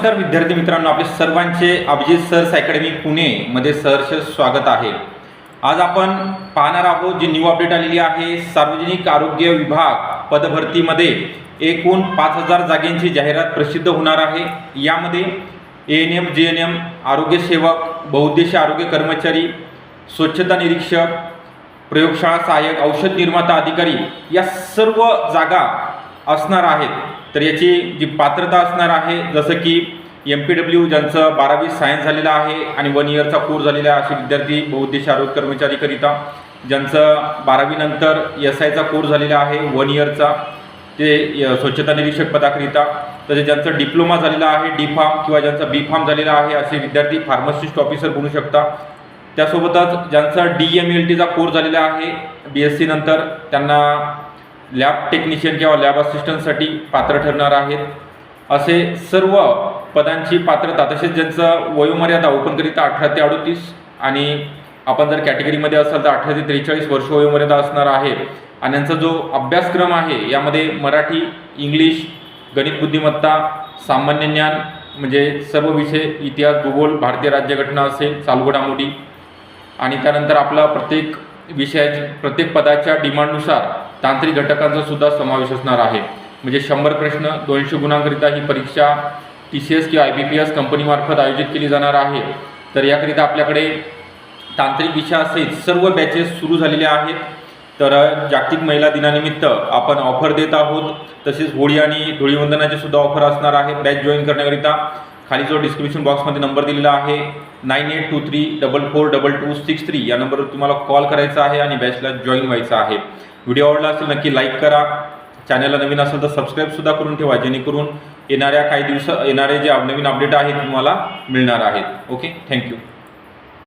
नमस्कार विद्यार्थी मित्रांनो, आपले सर्वांचे अभिजित सर्स अकॅडमी पुणे मध्ये सहर्ष स्वागत आहे। आज आपण पाहणार आहोत जी न्यू अपडेट आलेली आहे। सार्वजनिक आरोग्य विभाग पदभरतीमध्ये एकूण 5000 जागांची जाहिरात प्रसिद्ध होणार आहे। यामध्ये एएनएम, जीएनएम, आरोग्य सेवक, बहुउद्देशीय आरोग्य कर्मचारी, स्वच्छता निरीक्षक, प्रयोगशाळा सहाय्यक, औषध निर्माता अधिकारी या सर्व जागा असणार आहेत। तर याची जी पात्रता असणार आहे, जसं की MPW ज्यांचं 12वी सायन्स झालेलं आहे आणि 1 इयरचा कोर्स झालेला आहे असे विद्यार्थी बहुउद्देशीय आरोग्य कर्मचारीकरिता, ज्यांचं 12वी नंतर SIचा कोर्स झालेला आहे 1 इयरचा ते स्वच्छता निरीक्षक पदाकरिता, तसेच ज्यांचं डिप्लोमा झालेला आहे D फार्म किंवा ज्यांचा B फार्म झालेला आहे असे विद्यार्थी फार्मासिस्ट ऑफिसर बनू शकता। त्यासोबतच ज्यांचा DMLTचा कोर्स झालेला आहे BSc नंतर, त्यांना लॅब टेक्निशियन किंवा लॅब असिस्टंटसाठी पात्र ठरणार आहेत। असे सर्व पदांची पात्रता, तसेच ज्यांचं वयोमर्यादा ओपनकरिता 18 ते 38 आणि आपण जर कॅटेगरीमध्ये असाल तर 18 ते 43 वर्ष वयोमर्यादा असणार आहे। आणि यांचा जो अभ्यासक्रम आहे यामध्ये मराठी, इंग्लिश, गणित बुद्धिमत्ता, सामान्य ज्ञान म्हणजे सर्व विषय, इतिहास, भूगोल, भारतीय राज्यघटना असेल, चालू घडामोडी, आणि त्यानंतर आपला प्रत्येक विषयाच्या प्रत्येक पदाच्या डिमांडनुसार तांत्रिक घटकांचा सुद्धा समावेश असणार आहे। म्हणजे 100 प्रश्न 200 गुणांकरिता ही परीक्षा TCS किंवा IBPS कंपनीमार्फत आयोजित केली जाणार आहे। तर याकरिता आपल्याकडे तांत्रिक विषयासहित सर्व बॅचेस सुरू झालेले आहेत। तर जागतिक महिला दिनानिमित्त आपण ऑफर देत आहोत। तसेच होळी आणि धुळीवंदनाचे सुद्धा ऑफर असणार आहे। बॅच जॉईन करण्याकरिता खाली जो डिस्क्रिप्शन बॉक्समध्ये नंबर दिलेला आहे 9823442263 या नंबरवर तुम्हाला कॉल करायचा आहे आणि बॅचला जॉईन व्हायचं आहे। व्हिडिओ आवडला असेल नक्की लाईक करा, चॅनलला नवीन असेल तर सबस्क्राईबसुद्धा करून ठेवा, जेणेकरून येणाऱ्या काही दिवस येणारे जे नवीन अपडेट आहेत तुम्हाला मिळणार आहेत। Okay, thank you.